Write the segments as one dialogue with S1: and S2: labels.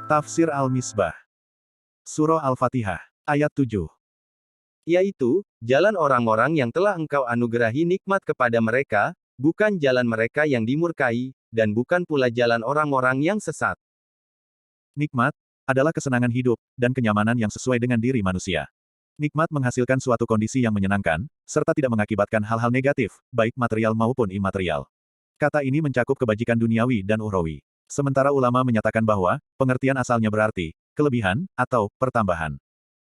S1: Tafsir Al-Misbah. Surah Al-Fatihah. Ayat 7.
S2: Yaitu, jalan orang-orang yang telah engkau anugerahi nikmat kepada mereka, bukan jalan mereka yang dimurkai, dan bukan pula jalan orang-orang yang sesat.
S1: Nikmat adalah kesenangan hidup dan kenyamanan yang sesuai dengan diri manusia. Nikmat menghasilkan suatu kondisi yang menyenangkan, serta tidak mengakibatkan hal-hal negatif, baik material maupun imaterial. Kata ini mencakup kebajikan duniawi dan ukhrawi. Sementara ulama menyatakan bahwa, pengertian asalnya berarti, kelebihan, atau pertambahan.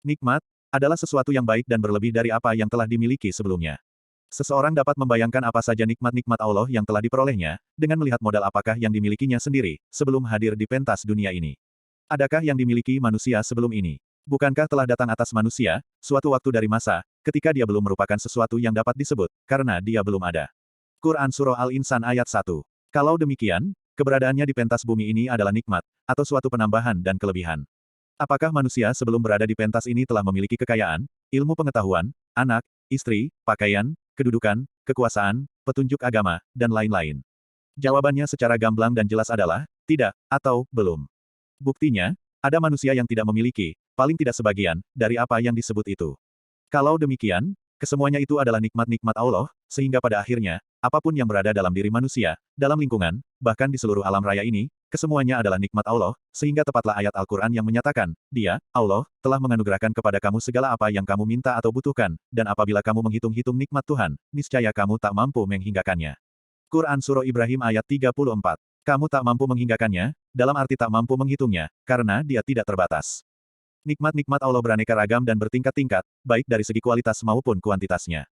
S1: Nikmat adalah sesuatu yang baik dan berlebih dari apa yang telah dimiliki sebelumnya. Seseorang dapat membayangkan apa saja nikmat-nikmat Allah yang telah diperolehnya, dengan melihat modal apakah yang dimilikinya sendiri, sebelum hadir di pentas dunia ini. Adakah yang dimiliki manusia sebelum ini? Bukankah telah datang atas manusia, suatu waktu dari masa, ketika dia belum merupakan sesuatu yang dapat disebut, karena dia belum ada. Quran Surah Al-Insan ayat 1. Kalau demikian, keberadaannya di pentas bumi ini adalah nikmat, atau suatu penambahan dan kelebihan. Apakah manusia sebelum berada di pentas ini telah memiliki kekayaan, ilmu pengetahuan, anak, istri, pakaian, kedudukan, kekuasaan, petunjuk agama, dan lain-lain? Jawabannya secara gamblang dan jelas adalah, tidak, atau belum. Buktinya, ada manusia yang tidak memiliki, paling tidak sebagian, dari apa yang disebut itu. Kalau demikian, kesemuanya itu adalah nikmat-nikmat Allah, sehingga pada akhirnya, apapun yang berada dalam diri manusia, dalam lingkungan, bahkan di seluruh alam raya ini, kesemuanya adalah nikmat Allah, sehingga tepatlah ayat Al-Quran yang menyatakan, Dia, Allah, telah menganugerahkan kepada kamu segala apa yang kamu minta atau butuhkan, dan apabila kamu menghitung-hitung nikmat Tuhan, niscaya kamu tak mampu menghinggakannya. Quran Surah Ibrahim ayat 34. Kamu tak mampu menghinggakannya, dalam arti tak mampu menghitungnya, karena dia tidak terbatas. Nikmat-nikmat Allah beraneka ragam dan bertingkat-tingkat, baik dari segi kualitas maupun kuantitasnya.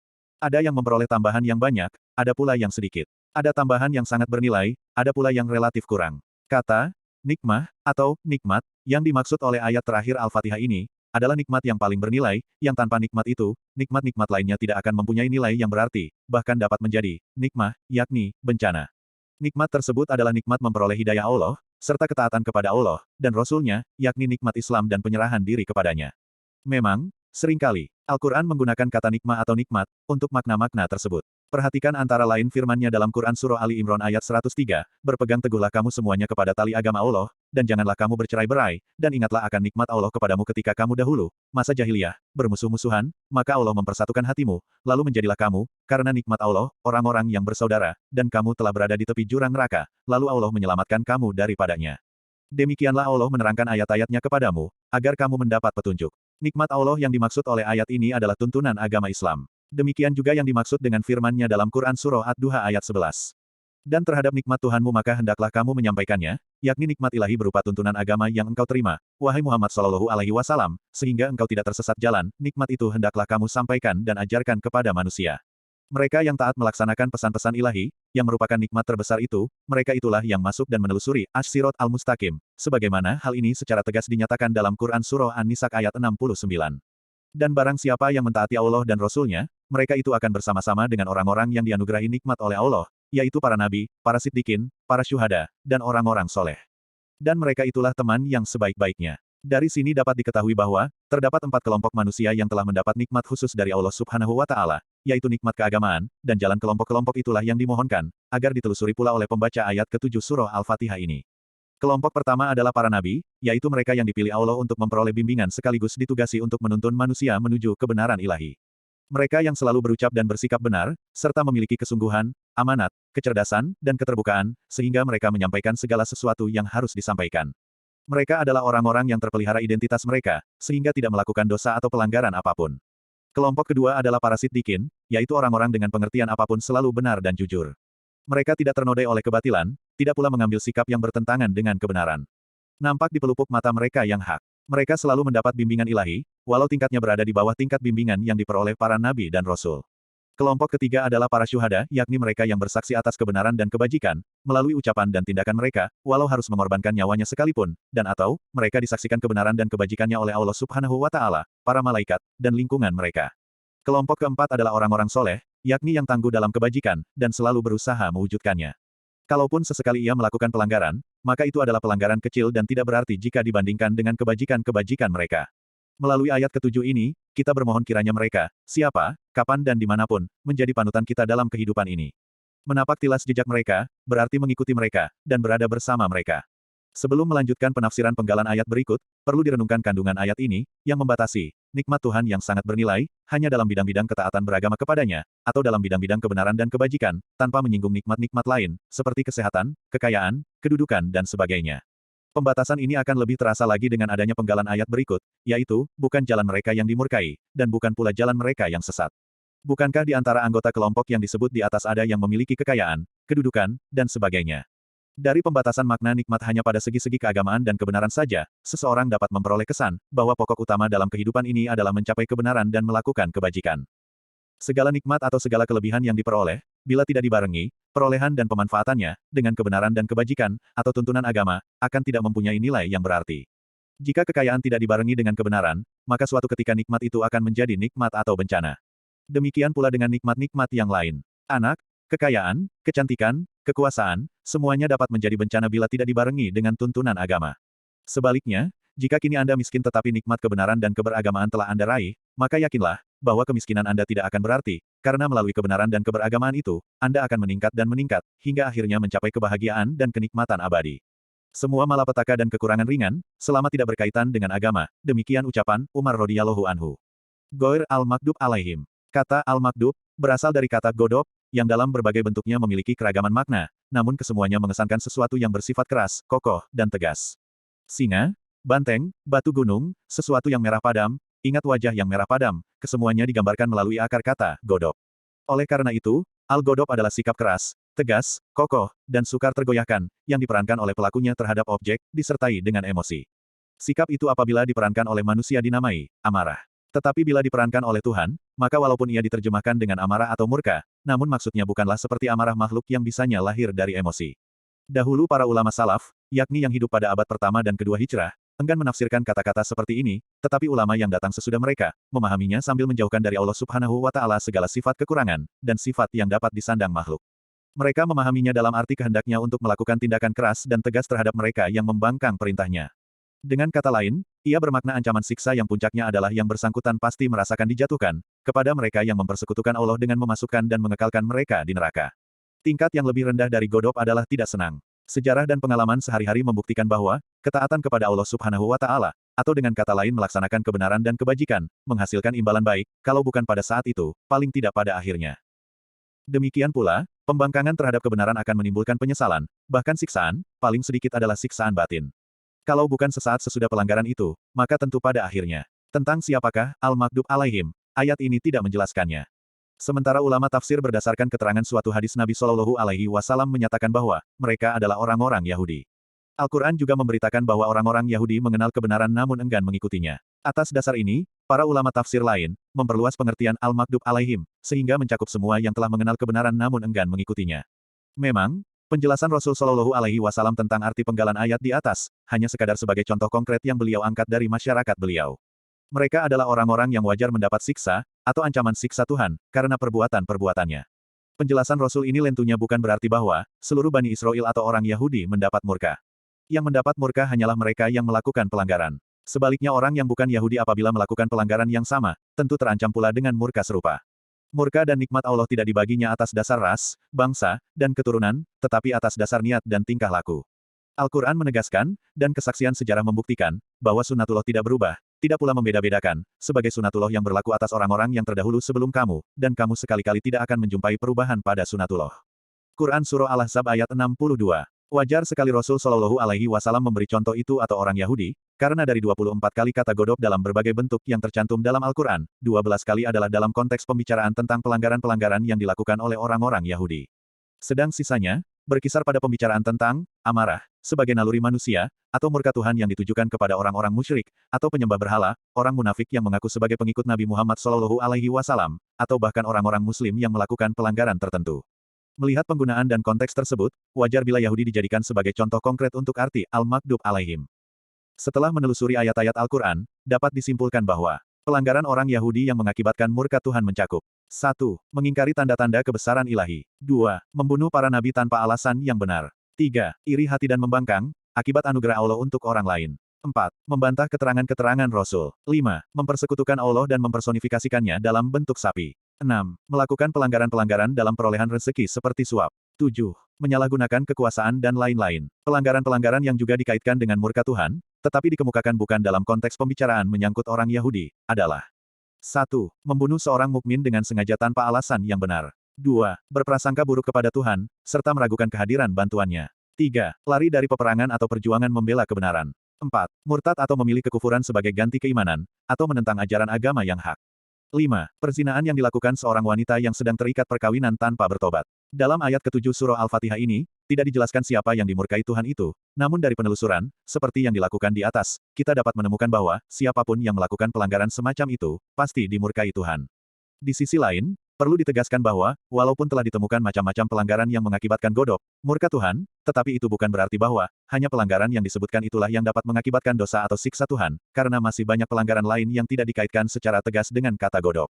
S1: Ada yang memperoleh tambahan yang banyak, ada pula yang sedikit. Ada tambahan yang sangat bernilai, ada pula yang relatif kurang. Kata, nikmah, atau nikmat, yang dimaksud oleh ayat terakhir Al-Fatihah ini, adalah nikmat yang paling bernilai, yang tanpa nikmat itu, nikmat-nikmat lainnya tidak akan mempunyai nilai yang berarti, bahkan dapat menjadi nikmah, yakni bencana. Nikmat tersebut adalah nikmat memperoleh hidayah Allah, serta ketaatan kepada Allah, dan Rasul-Nya, yakni nikmat Islam dan penyerahan diri kepadanya. Memang, seringkali, Al-Quran menggunakan kata nikmah atau nikmat, untuk makna-makna tersebut. Perhatikan antara lain firman-Nya dalam Quran Surah Ali Imran ayat 103, berpegang teguhlah kamu semuanya kepada tali agama Allah, dan janganlah kamu bercerai-berai, dan ingatlah akan nikmat Allah kepadamu ketika kamu dahulu, masa jahiliyah, bermusuh-musuhan, maka Allah mempersatukan hatimu, lalu menjadilah kamu, karena nikmat Allah, orang-orang yang bersaudara, dan kamu telah berada di tepi jurang neraka, lalu Allah menyelamatkan kamu daripadanya. Demikianlah Allah menerangkan ayat-ayatnya kepadamu, agar kamu mendapat petunjuk. Nikmat Allah yang dimaksud oleh ayat ini adalah tuntunan agama Islam. Demikian juga yang dimaksud dengan firman-Nya dalam Quran Surah Ad-Duha ayat 11. Dan terhadap nikmat Tuhanmu maka hendaklah kamu menyampaikannya, yakni nikmat ilahi berupa tuntunan agama yang engkau terima, wahai Muhammad Shallallahu Alaihi Wasallam, sehingga engkau tidak tersesat jalan, nikmat itu hendaklah kamu sampaikan dan ajarkan kepada manusia. Mereka yang taat melaksanakan pesan-pesan ilahi, yang merupakan nikmat terbesar itu, mereka itulah yang masuk dan menelusuri Ash-Sirat Al-Mustaqim, sebagaimana hal ini secara tegas dinyatakan dalam Quran Surah An-Nisa ayat 69. Dan barang siapa yang mentaati Allah dan Rasul-Nya, mereka itu akan bersama-sama dengan orang-orang yang dianugerahi nikmat oleh Allah, yaitu para nabi, para siddiqin, para syuhada, dan orang-orang soleh. Dan mereka itulah teman yang sebaik-baiknya. Dari sini dapat diketahui bahwa, terdapat 4 kelompok manusia yang telah mendapat nikmat khusus dari Allah Subhanahu wa Ta'ala, yaitu nikmat keagamaan, dan jalan kelompok-kelompok itulah yang dimohonkan, agar ditelusuri pula oleh pembaca ayat ke-7 surah Al-Fatihah ini. Kelompok pertama adalah para nabi, yaitu mereka yang dipilih Allah untuk memperoleh bimbingan sekaligus ditugasi untuk menuntun manusia menuju kebenaran ilahi. Mereka yang selalu berucap dan bersikap benar, serta memiliki kesungguhan, amanat, kecerdasan, dan keterbukaan, sehingga mereka menyampaikan segala sesuatu yang harus disampaikan. Mereka adalah orang-orang yang terpelihara identitas mereka, sehingga tidak melakukan dosa atau pelanggaran apapun. Kelompok kedua adalah para siddiqin, yaitu orang-orang dengan pengertian apapun selalu benar dan jujur. Mereka tidak ternodai oleh kebatilan, tidak pula mengambil sikap yang bertentangan dengan kebenaran. Nampak di pelupuk mata mereka yang hak. Mereka selalu mendapat bimbingan ilahi, walau tingkatnya berada di bawah tingkat bimbingan yang diperoleh para nabi dan rasul. Kelompok ketiga adalah para syuhada, yakni mereka yang bersaksi atas kebenaran dan kebajikan, melalui ucapan dan tindakan mereka, walau harus mengorbankan nyawanya sekalipun, dan atau, mereka disaksikan kebenaran dan kebajikannya oleh Allah Subhanahu wa Ta'ala, para malaikat, dan lingkungan mereka. Kelompok keempat adalah orang-orang soleh, yakni yang tangguh dalam kebajikan, dan selalu berusaha mewujudkannya. Kalaupun sesekali ia melakukan pelanggaran, maka itu adalah pelanggaran kecil dan tidak berarti jika dibandingkan dengan kebajikan-kebajikan mereka. Melalui ayat ketujuh ini, kita bermohon kiranya mereka, siapa, kapan dan dimanapun, menjadi panutan kita dalam kehidupan ini. Menapak tilas jejak mereka, berarti mengikuti mereka, dan berada bersama mereka. Sebelum melanjutkan penafsiran penggalan ayat berikut, perlu direnungkan kandungan ayat ini, yang membatasi nikmat Tuhan yang sangat bernilai, hanya dalam bidang-bidang ketaatan beragama kepadanya, atau dalam bidang-bidang kebenaran dan kebajikan, tanpa menyinggung nikmat-nikmat lain, seperti kesehatan, kekayaan, kedudukan dan sebagainya. Pembatasan ini akan lebih terasa lagi dengan adanya penggalan ayat berikut, yaitu, bukan jalan mereka yang dimurkai, dan bukan pula jalan mereka yang sesat. Bukankah di antara anggota kelompok yang disebut di atas ada yang memiliki kekayaan, kedudukan, dan sebagainya? Dari pembatasan makna nikmat hanya pada segi-segi keagamaan dan kebenaran saja, seseorang dapat memperoleh kesan bahwa pokok utama dalam kehidupan ini adalah mencapai kebenaran dan melakukan kebajikan. Segala nikmat atau segala kelebihan yang diperoleh, bila tidak dibarengi, perolehan dan pemanfaatannya, dengan kebenaran dan kebajikan, atau tuntunan agama, akan tidak mempunyai nilai yang berarti. Jika kekayaan tidak dibarengi dengan kebenaran, maka suatu ketika nikmat itu akan menjadi nikmat atau bencana. Demikian pula dengan nikmat-nikmat yang lain. Anak, kekayaan, kecantikan, kekuasaan, semuanya dapat menjadi bencana bila tidak dibarengi dengan tuntunan agama. Sebaliknya, jika kini Anda miskin tetapi nikmat kebenaran dan keberagamaan telah Anda raih, maka yakinlah, bahwa kemiskinan Anda tidak akan berarti, karena melalui kebenaran dan keberagamaan itu, Anda akan meningkat dan meningkat, hingga akhirnya mencapai kebahagiaan dan kenikmatan abadi. Semua malapetaka dan kekurangan ringan, selama tidak berkaitan dengan agama, demikian ucapan Umar radhiyallahu anhu. Ghair al-Maghdub alaihim. Kata al-Maghdub, berasal dari kata godop, yang dalam berbagai bentuknya memiliki keragaman makna, namun kesemuanya mengesankan sesuatu yang bersifat keras, kokoh, dan tegas. Singa, banteng, batu gunung, sesuatu yang merah padam, ingat wajah yang merah padam, kesemuanya digambarkan melalui akar kata, godop. Oleh karena itu, al-godop adalah sikap keras, tegas, kokoh, dan sukar tergoyahkan, yang diperankan oleh pelakunya terhadap objek, disertai dengan emosi. Sikap itu apabila diperankan oleh manusia dinamai amarah. Tetapi bila diperankan oleh Tuhan, maka walaupun ia diterjemahkan dengan amarah atau murka, namun maksudnya bukanlah seperti amarah makhluk yang bisanya lahir dari emosi. Dahulu para ulama salaf, yakni yang hidup pada abad pertama dan kedua hijrah, enggan menafsirkan kata-kata seperti ini, tetapi ulama yang datang sesudah mereka, memahaminya sambil menjauhkan dari Allah Subhanahu wa Ta'ala segala sifat kekurangan, dan sifat yang dapat disandang makhluk. Mereka memahaminya dalam arti kehendaknya untuk melakukan tindakan keras dan tegas terhadap mereka yang membangkang perintahnya. Dengan kata lain, ia bermakna ancaman siksa yang puncaknya adalah yang bersangkutan pasti merasakan dijatuhkan, kepada mereka yang mempersekutukan Allah dengan memasukkan dan mengekalkan mereka di neraka. Tingkat yang lebih rendah dari godop adalah tidak senang. Sejarah dan pengalaman sehari-hari membuktikan bahwa, ketaatan kepada Allah Subhanahu wa Ta'ala, atau dengan kata lain melaksanakan kebenaran dan kebajikan, menghasilkan imbalan baik, kalau bukan pada saat itu, paling tidak pada akhirnya. Demikian pula, pembangkangan terhadap kebenaran akan menimbulkan penyesalan, bahkan siksaan, paling sedikit adalah siksaan batin. Kalau bukan sesaat sesudah pelanggaran itu, maka tentu pada akhirnya. Tentang siapakah al-Maghdub alaihim, ayat ini tidak menjelaskannya. Sementara ulama tafsir berdasarkan keterangan suatu hadis Nabi Shallallahu Alaihi Wasallam menyatakan bahwa mereka adalah orang-orang Yahudi. Al-Quran juga memberitakan bahwa orang-orang Yahudi mengenal kebenaran namun enggan mengikutinya. Atas dasar ini, para ulama tafsir lain memperluas pengertian al-Maghdub alaihim, sehingga mencakup semua yang telah mengenal kebenaran namun enggan mengikutinya. Memang, penjelasan Rasul Shallallahu Alaihi Wasallam tentang arti penggalan ayat di atas, hanya sekadar sebagai contoh konkret yang beliau angkat dari masyarakat beliau. Mereka adalah orang-orang yang wajar mendapat siksa, atau ancaman siksa Tuhan, karena perbuatan-perbuatannya. Penjelasan Rasul ini tentunya bukan berarti bahwa, seluruh Bani Israel atau orang Yahudi mendapat murka. Yang mendapat murka hanyalah mereka yang melakukan pelanggaran. Sebaliknya orang yang bukan Yahudi apabila melakukan pelanggaran yang sama, tentu terancam pula dengan murka serupa. Murka dan nikmat Allah tidak dibaginya atas dasar ras, bangsa, dan keturunan, tetapi atas dasar niat dan tingkah laku. Al-Quran menegaskan, dan kesaksian sejarah membuktikan, bahwa sunatullah tidak berubah, tidak pula membeda-bedakan, sebagai sunatullah yang berlaku atas orang-orang yang terdahulu sebelum kamu, dan kamu sekali-kali tidak akan menjumpai perubahan pada sunatullah. Quran Surah Al-Ahzab ayat 62. Wajar sekali Rasul Shallallahu Alaihi Wasallam memberi contoh itu atau orang Yahudi, karena dari 24 kali kata godop dalam berbagai bentuk yang tercantum dalam Al-Quran, 12 kali adalah dalam konteks pembicaraan tentang pelanggaran-pelanggaran yang dilakukan oleh orang-orang Yahudi. Sedang sisanya, berkisar pada pembicaraan tentang amarah, sebagai naluri manusia, atau murka Tuhan yang ditujukan kepada orang-orang musyrik, atau penyembah berhala, orang munafik yang mengaku sebagai pengikut Nabi Muhammad Shallallahu Alaihi Wasallam, atau bahkan orang-orang Muslim yang melakukan pelanggaran tertentu. Melihat penggunaan dan konteks tersebut, wajar bila Yahudi dijadikan sebagai contoh konkret untuk arti al-Maghdub alaihim. Setelah menelusuri ayat-ayat Al-Quran, dapat disimpulkan bahwa pelanggaran orang Yahudi yang mengakibatkan murka Tuhan mencakup 1. Mengingkari tanda-tanda kebesaran ilahi. 2. Membunuh para nabi tanpa alasan yang benar. 3. Iri hati dan membangkang, akibat anugerah Allah untuk orang lain. 4. Membantah keterangan-keterangan Rasul. 5. Mempersekutukan Allah dan mempersonifikasikannya dalam bentuk sapi. 6. Melakukan pelanggaran-pelanggaran dalam perolehan rezeki seperti suap. 7. Menyalahgunakan kekuasaan dan lain-lain. Pelanggaran-pelanggaran yang juga dikaitkan dengan murka Tuhan, tetapi dikemukakan bukan dalam konteks pembicaraan menyangkut orang Yahudi, adalah 1. Membunuh seorang mukmin dengan sengaja tanpa alasan yang benar. 2. Berprasangka buruk kepada Tuhan, serta meragukan kehadiran bantuannya. 3. Lari dari peperangan atau perjuangan membela kebenaran. 4. Murtad atau memilih kekufuran sebagai ganti keimanan, atau menentang ajaran agama yang hak. 5. Perzinaan yang dilakukan seorang wanita yang sedang terikat perkawinan tanpa bertobat. Dalam ayat ke-7 surah Al-Fatihah ini, tidak dijelaskan siapa yang dimurkai Tuhan itu, namun dari penelusuran, seperti yang dilakukan di atas, kita dapat menemukan bahwa, siapapun yang melakukan pelanggaran semacam itu, pasti dimurkai Tuhan. Di sisi lain, perlu ditegaskan bahwa, walaupun telah ditemukan macam-macam pelanggaran yang mengakibatkan godok, murka Tuhan, tetapi itu bukan berarti bahwa, hanya pelanggaran yang disebutkan itulah yang dapat mengakibatkan dosa atau siksa Tuhan, karena masih banyak pelanggaran lain yang tidak dikaitkan secara tegas dengan kata godok.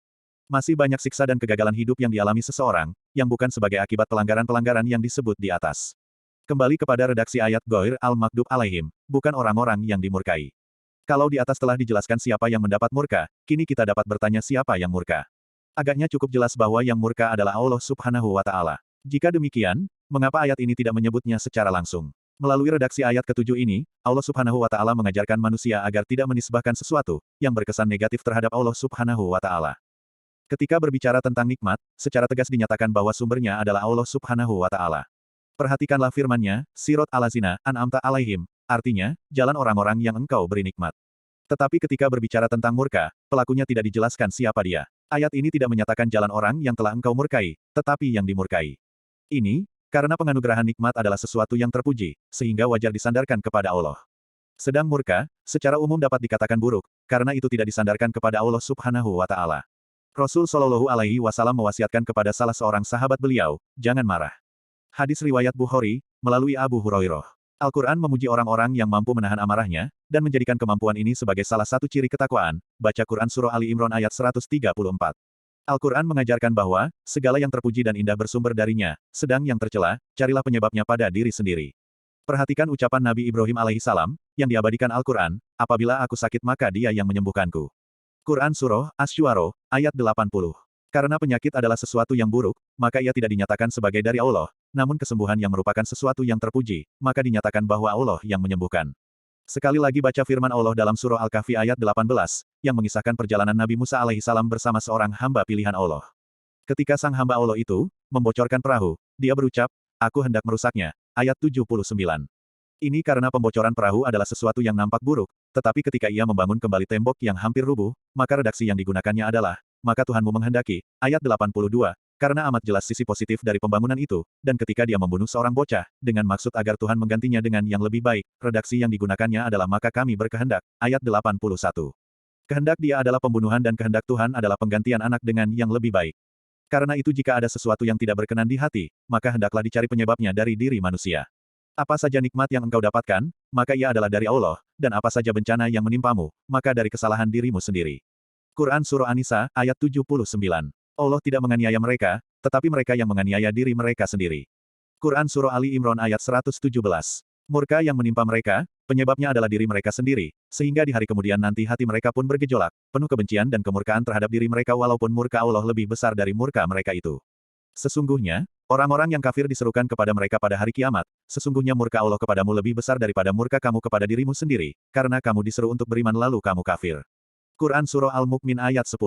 S1: Masih banyak siksa dan kegagalan hidup yang dialami seseorang, yang bukan sebagai akibat pelanggaran-pelanggaran yang disebut di atas. Kembali kepada redaksi ayat Ghair al-Maghdub alaihim, bukan orang-orang yang dimurkai. Kalau di atas telah dijelaskan siapa yang mendapat murka, kini kita dapat bertanya siapa yang murka. Agaknya cukup jelas bahwa yang murka adalah Allah Subhanahu wa Ta'ala. Jika demikian, mengapa ayat ini tidak menyebutnya secara langsung? Melalui redaksi ayat ke-7 ini, Allah Subhanahu wa Ta'ala mengajarkan manusia agar tidak menisbahkan sesuatu yang berkesan negatif terhadap Allah Subhanahu wa Ta'ala. Ketika berbicara tentang nikmat, secara tegas dinyatakan bahwa sumbernya adalah Allah Subhanahu wa Ta'ala. Perhatikanlah firman-Nya, Sirat Al-Lazina, An'amta alaihim, artinya, jalan orang-orang yang engkau beri nikmat. Tetapi ketika berbicara tentang murka, pelakunya tidak dijelaskan siapa dia. Ayat ini tidak menyatakan jalan orang yang telah engkau murkai, tetapi yang dimurkai. Ini, karena penganugerahan nikmat adalah sesuatu yang terpuji, sehingga wajar disandarkan kepada Allah. Sedang murka, secara umum dapat dikatakan buruk, karena itu tidak disandarkan kepada Allah Subhanahu wa Ta'ala. Rasul Shallallahu Alaihi Wasallam mewasiatkan kepada salah seorang sahabat beliau, jangan marah. Hadis riwayat Bukhari, melalui Abu Hurairah. Al-Quran memuji orang-orang yang mampu menahan amarahnya, dan menjadikan kemampuan ini sebagai salah satu ciri ketakwaan. Baca Quran Surah Ali Imran ayat 134. Al-Quran mengajarkan bahwa, segala yang terpuji dan indah bersumber darinya, sedang yang tercela, carilah penyebabnya pada diri sendiri. Perhatikan ucapan Nabi Ibrahim alaihissalam, yang diabadikan Al-Quran, apabila aku sakit maka dia yang menyembuhkanku. Quran Surah Asy-Syu'ara, ayat 80. Karena penyakit adalah sesuatu yang buruk, maka ia tidak dinyatakan sebagai dari Allah, namun kesembuhan yang merupakan sesuatu yang terpuji, maka dinyatakan bahwa Allah yang menyembuhkan. Sekali lagi baca firman Allah dalam surah Al-Kahfi ayat 18, yang mengisahkan perjalanan Nabi Musa alaihissalam bersama seorang hamba pilihan Allah. Ketika sang hamba Allah itu membocorkan perahu, dia berucap, aku hendak merusaknya. Ayat 79. Ini karena pembocoran perahu adalah sesuatu yang nampak buruk, tetapi ketika ia membangun kembali tembok yang hampir rubuh, maka redaksi yang digunakannya adalah, maka Tuhanmu menghendaki, ayat 82, karena amat jelas sisi positif dari pembangunan itu, dan ketika dia membunuh seorang bocah, dengan maksud agar Tuhan menggantinya dengan yang lebih baik, redaksi yang digunakannya adalah maka kami berkehendak, ayat 81. Kehendak dia adalah pembunuhan dan kehendak Tuhan adalah penggantian anak dengan yang lebih baik. Karena itu jika ada sesuatu yang tidak berkenan di hati, maka hendaklah dicari penyebabnya dari diri manusia. Apa saja nikmat yang engkau dapatkan, maka ia adalah dari Allah, dan apa saja bencana yang menimpamu, maka dari kesalahan dirimu sendiri. Quran Surah An-Nisa, ayat 79. Allah tidak menganiaya mereka, tetapi mereka yang menganiaya diri mereka sendiri. Quran Surah Ali Imran ayat 117. Murka yang menimpa mereka, penyebabnya adalah diri mereka sendiri, sehingga di hari kemudian nanti hati mereka pun bergejolak, penuh kebencian dan kemurkaan terhadap diri mereka walaupun murka Allah lebih besar dari murka mereka itu. Sesungguhnya, orang-orang yang kafir diserukan kepada mereka pada hari kiamat, sesungguhnya murka Allah kepadamu lebih besar daripada murka kamu kepada dirimu sendiri, karena kamu diseru untuk beriman lalu kamu kafir. Quran Surah Al-Mu'min ayat 10.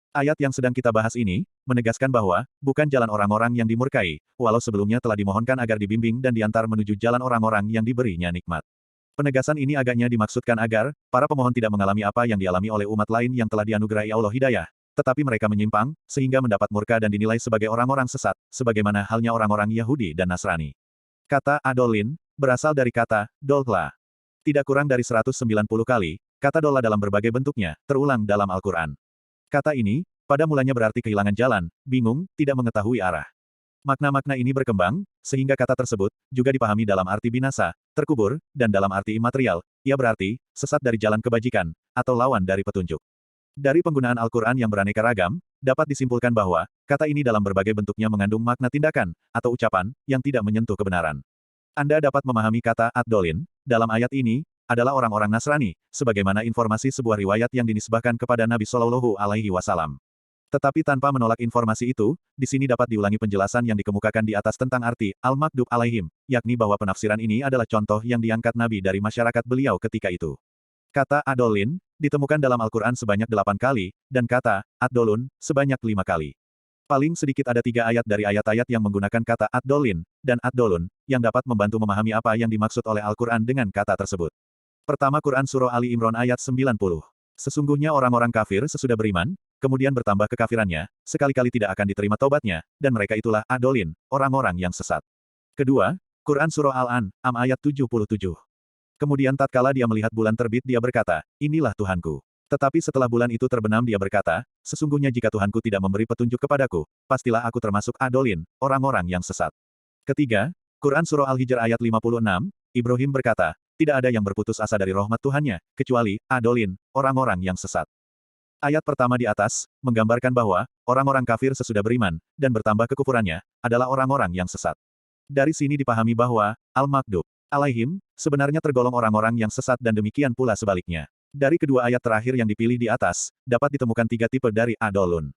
S1: Ayat yang sedang kita bahas ini, menegaskan bahwa, bukan jalan orang-orang yang dimurkai, walau sebelumnya telah dimohonkan agar dibimbing dan diantar menuju jalan orang-orang yang diberinya nikmat. Penegasan ini agaknya dimaksudkan agar, para pemohon tidak mengalami apa yang dialami oleh umat lain yang telah dianugerahi Allah hidayah, tetapi mereka menyimpang, sehingga mendapat murka dan dinilai sebagai orang-orang sesat, sebagaimana halnya orang-orang Yahudi dan Nasrani. Kata adolin, berasal dari kata, dollah. Tidak kurang dari 190 kali, kata dollah dalam berbagai bentuknya, terulang dalam Al-Quran. Kata ini, pada mulanya berarti kehilangan jalan, bingung, tidak mengetahui arah. Makna-makna ini berkembang, sehingga kata tersebut, juga dipahami dalam arti binasa, terkubur, dan dalam arti imaterial, ia berarti, sesat dari jalan kebajikan, atau lawan dari petunjuk. Dari penggunaan Al-Quran yang beraneka ragam, dapat disimpulkan bahwa, kata ini dalam berbagai bentuknya mengandung makna tindakan, atau ucapan, yang tidak menyentuh kebenaran. Anda dapat memahami kata ad-dolin, dalam ayat ini, adalah orang-orang Nasrani, sebagaimana informasi sebuah riwayat yang dinisbahkan kepada Nabi Shallallahu Alaihi Wasallam. Tetapi tanpa menolak informasi itu, di sini dapat diulangi penjelasan yang dikemukakan di atas tentang arti Al-Makdub alaihim, yakni bahwa penafsiran ini adalah contoh yang diangkat Nabi dari masyarakat beliau ketika itu. Kata Adolin ditemukan dalam Al-Quran sebanyak 8 kali, dan kata Ad-Dolun sebanyak 5 kali. Paling sedikit ada 3 ayat dari ayat-ayat yang menggunakan kata Ad-Dolin dan Ad-Dolun, yang dapat membantu memahami apa yang dimaksud oleh Al-Quran dengan kata tersebut. Pertama Quran Surah Ali Imran ayat 90. Sesungguhnya orang-orang kafir sesudah beriman, kemudian bertambah kekafirannya, sekali-kali tidak akan diterima taubatnya, dan mereka itulah Adolin, orang-orang yang sesat. Kedua, Quran Surah Al-An'am ayat 77. Kemudian tatkala dia melihat bulan terbit dia berkata, inilah Tuhanku. Tetapi setelah bulan itu terbenam dia berkata, sesungguhnya jika Tuhanku tidak memberi petunjuk kepadaku, pastilah aku termasuk Adolin, orang-orang yang sesat. Ketiga, Quran Surah Al-Hijr ayat 56, Ibrahim berkata, tidak ada yang berputus asa dari rahmat Tuhannya, kecuali Adolin, orang-orang yang sesat. Ayat pertama di atas, menggambarkan bahwa, orang-orang kafir sesudah beriman, dan bertambah kekufurannya, adalah orang-orang yang sesat. Dari sini dipahami bahwa, Al-Makdub alaihim, sebenarnya tergolong orang-orang yang sesat dan demikian pula sebaliknya. Dari kedua ayat terakhir yang dipilih di atas, dapat ditemukan 3 tipe dari Adolun.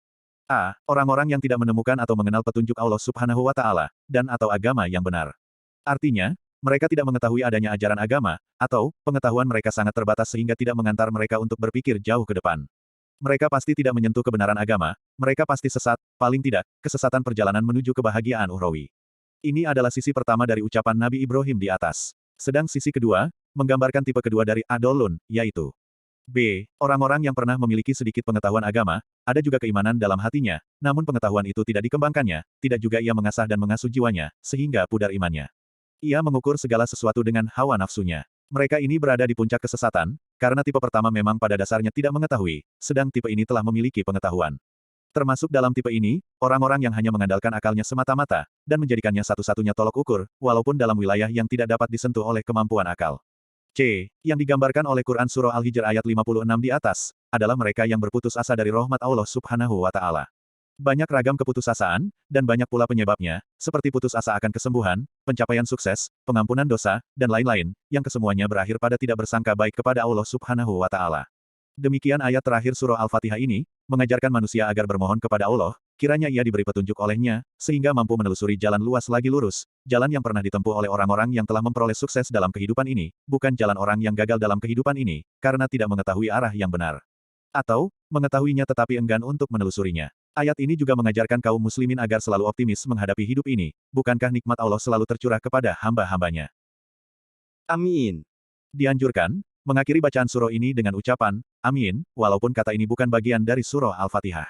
S1: A. Orang-orang yang tidak menemukan atau mengenal petunjuk Allah Subhanahu wa Ta'ala, dan atau agama yang benar. Artinya, mereka tidak mengetahui adanya ajaran agama, atau pengetahuan mereka sangat terbatas sehingga tidak mengantar mereka untuk berpikir jauh ke depan. Mereka pasti tidak menyentuh kebenaran agama, mereka pasti sesat, paling tidak, kesesatan perjalanan menuju kebahagiaan ukhrawi. Ini adalah sisi pertama dari ucapan Nabi Ibrahim di atas. Sedang sisi kedua, menggambarkan tipe kedua dari Adolun, yaitu B. Orang-orang yang pernah memiliki sedikit pengetahuan agama, ada juga keimanan dalam hatinya, namun pengetahuan itu tidak dikembangkannya, tidak juga ia mengasah dan mengasuh jiwanya, sehingga pudar imannya. Ia mengukur segala sesuatu dengan hawa nafsunya. Mereka ini berada di puncak kesesatan, karena tipe pertama memang pada dasarnya tidak mengetahui, sedang tipe ini telah memiliki pengetahuan. Termasuk dalam tipe ini, orang-orang yang hanya mengandalkan akalnya semata-mata, dan menjadikannya satu-satunya tolok ukur, walaupun dalam wilayah yang tidak dapat disentuh oleh kemampuan akal. C. Yang digambarkan oleh Quran Surah Al-Hijr ayat 56 di atas, adalah mereka yang berputus asa dari rahmat Allah Subhanahu wa Ta'ala. Banyak ragam keputusasaan, dan banyak pula penyebabnya, seperti putus asa akan kesembuhan, pencapaian sukses, pengampunan dosa, dan lain-lain, yang kesemuanya berakhir pada tidak bersangka baik kepada Allah Subhanahu wa Ta'ala. Demikian ayat terakhir surah Al-Fatihah ini, mengajarkan manusia agar bermohon kepada Allah, kiranya ia diberi petunjuk olehnya, sehingga mampu menelusuri jalan luas lagi lurus, jalan yang pernah ditempuh oleh orang-orang yang telah memperoleh sukses dalam kehidupan ini, bukan jalan orang yang gagal dalam kehidupan ini, karena tidak mengetahui arah yang benar. Atau, mengetahuinya tetapi enggan untuk menelusurinya. Ayat ini juga mengajarkan kaum muslimin agar selalu optimis menghadapi hidup ini, bukankah nikmat Allah selalu tercurah kepada hamba-hambanya?
S2: Amin.
S1: Dianjurkan, mengakhiri bacaan surah ini dengan ucapan, Amin, walaupun kata ini bukan bagian dari surah Al-Fatihah.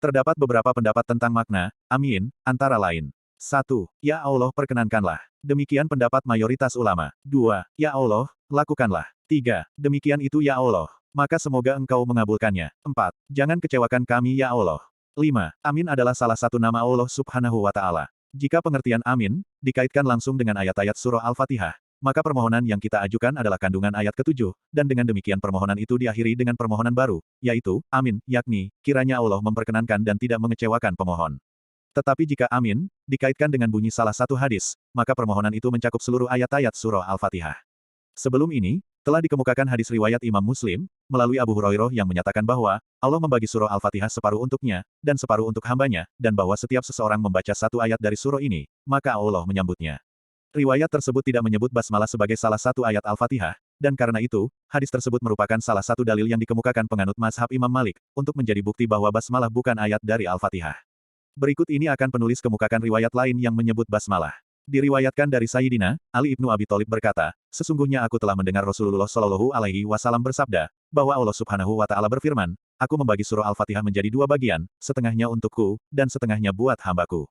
S1: Terdapat beberapa pendapat tentang makna, Amin, antara lain. 1. Ya Allah perkenankanlah. Demikian pendapat mayoritas ulama. 2. Ya Allah, lakukanlah. 3. Demikian itu ya Allah. Maka semoga engkau mengabulkannya. 4. Jangan kecewakan kami ya Allah. 5. Amin adalah salah satu nama Allah Subhanahu wa Ta'ala. Jika pengertian Amin dikaitkan langsung dengan ayat-ayat surah Al-Fatihah, maka permohonan yang kita ajukan adalah kandungan ayat ke-7, dan dengan demikian permohonan itu diakhiri dengan permohonan baru, yaitu, Amin, yakni, kiranya Allah memperkenankan dan tidak mengecewakan pemohon. Tetapi jika Amin dikaitkan dengan bunyi salah satu hadis, maka permohonan itu mencakup seluruh ayat-ayat surah Al-Fatihah. Sebelum ini, telah dikemukakan hadis riwayat Imam Muslim, melalui Abu Hurairah yang menyatakan bahwa, Allah membagi surah Al-Fatihah separuh untuknya, dan separuh untuk hambanya, dan bahwa setiap seseorang membaca satu ayat dari surah ini, maka Allah menyambutnya. Riwayat tersebut tidak menyebut basmalah sebagai salah satu ayat Al-Fatihah, dan karena itu, hadis tersebut merupakan salah satu dalil yang dikemukakan penganut mazhab Imam Malik, untuk menjadi bukti bahwa basmalah bukan ayat dari Al-Fatihah. Berikut ini akan penulis kemukakan riwayat lain yang menyebut basmalah. Diriwayatkan dari Sayyidina Ali ibnu Abi Thalib berkata, sesungguhnya aku telah mendengar Rasulullah Shallallahu Alaihi Wasallam bersabda, bahwa Allah Subhanahu Wa Taala berfirman, aku membagi surah Al-Fatihah menjadi 2 bagian, setengahnya untukku, dan setengahnya buat hambaku.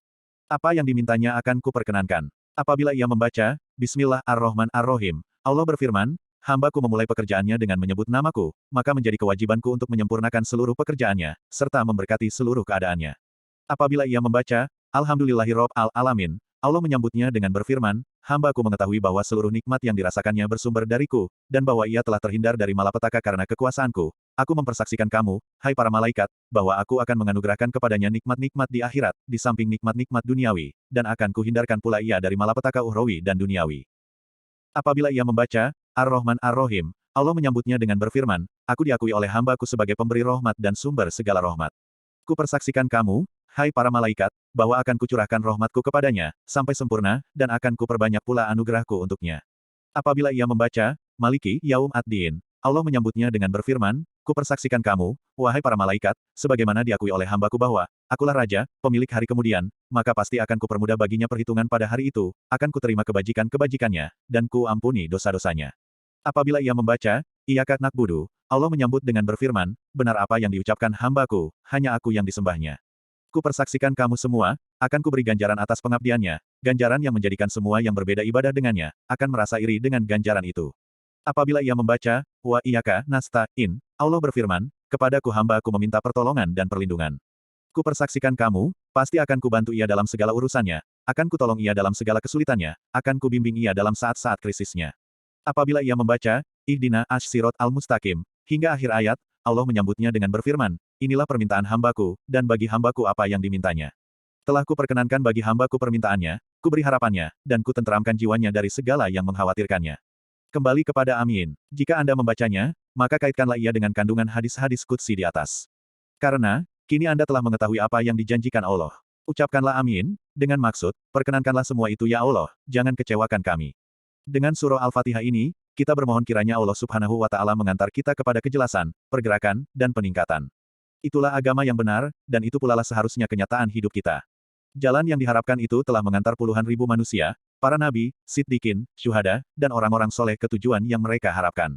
S1: Apa yang dimintanya akan kuperkenankan. Apabila ia membaca, Bismillah-ar-Rahman-ar-Rahim, Allah berfirman, hambaku memulai pekerjaannya dengan menyebut namaku, maka menjadi kewajibanku untuk menyempurnakan seluruh pekerjaannya, serta memberkati seluruh keadaannya. Apabila ia membaca, Alhamdulillahirrabbil-alamin, Allah menyambutnya dengan berfirman, hambaku mengetahui bahwa seluruh nikmat yang dirasakannya bersumber dariku, dan bahwa ia telah terhindar dari malapetaka karena kekuasaanku. Aku mempersaksikan kamu, hai para malaikat, bahwa aku akan menganugerahkan kepadanya nikmat-nikmat di akhirat, di samping nikmat-nikmat duniawi, dan akan kuhindarkan pula ia dari malapetaka ukhrawi dan duniawi. Apabila ia membaca, Ar-Rahman Ar-Rahim, Allah menyambutnya dengan berfirman, aku diakui oleh hambaku sebagai pemberi rahmat dan sumber segala rahmat. Kupersaksikan kamu, hai para malaikat, bahwa akan kucurahkan rahmatku kepadanya, sampai sempurna, dan akan kuperbanyak pula anugerahku untuknya. Apabila ia membaca, Maliki Yaum ad-Din, Allah menyambutnya dengan berfirman, kupersaksikan kamu, wahai para malaikat, sebagaimana diakui oleh hambaku bahwa, akulah raja, pemilik hari kemudian, maka pasti akan kupermudah baginya perhitungan pada hari itu, akan kuterima kebajikan-kebajikannya, dan ku ampuni dosa-dosanya. Apabila ia membaca, Iyyaka na'budu, Allah menyambut dengan berfirman, benar apa yang diucapkan hambaku, hanya aku yang disembahnya. Kupersaksikan kamu semua, akan kuberi ganjaran atas pengabdiannya, ganjaran yang menjadikan semua yang berbeda ibadah dengannya, akan merasa iri dengan ganjaran itu. Apabila ia membaca, wa iyyaka nasta'in, Allah berfirman, kepadaku hamba-Ku meminta pertolongan dan perlindungan. Kupersaksikan kamu, pasti akan kubantu ia dalam segala urusannya, akan kutolong ia dalam segala kesulitannya, akan kubimbing ia dalam saat-saat krisisnya. Apabila ia membaca, Ihdina ash-sirat al-mustaqim, hingga akhir ayat, Allah menyambutnya dengan berfirman, inilah permintaan hambaku, dan bagi hambaku apa yang dimintanya. Telah kuperkenankan bagi hambaku permintaannya, kuberi harapannya, dan kutenteramkan jiwanya dari segala yang mengkhawatirkannya. Kembali kepada Amin. Jika Anda membacanya, maka kaitkanlah ia dengan kandungan hadis-hadis qudsi di atas. Karena, kini Anda telah mengetahui apa yang dijanjikan Allah. Ucapkanlah Amin, dengan maksud, perkenankanlah semua itu ya Allah, jangan kecewakan kami. Dengan surah Al-Fatihah ini, kita bermohon kiranya Allah Subhanahu wa Ta'ala mengantar kita kepada kejelasan, pergerakan, dan peningkatan. Itulah agama yang benar, dan itu pula lah seharusnya kenyataan hidup kita. Jalan yang diharapkan itu telah mengantar puluhan ribu manusia, para nabi, siddiqin, syuhada, dan orang-orang soleh ke tujuan yang mereka harapkan.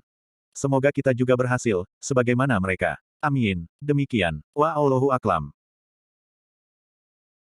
S1: Semoga kita juga berhasil, sebagaimana mereka. Amin. Demikian. Wa Allahu Aklam.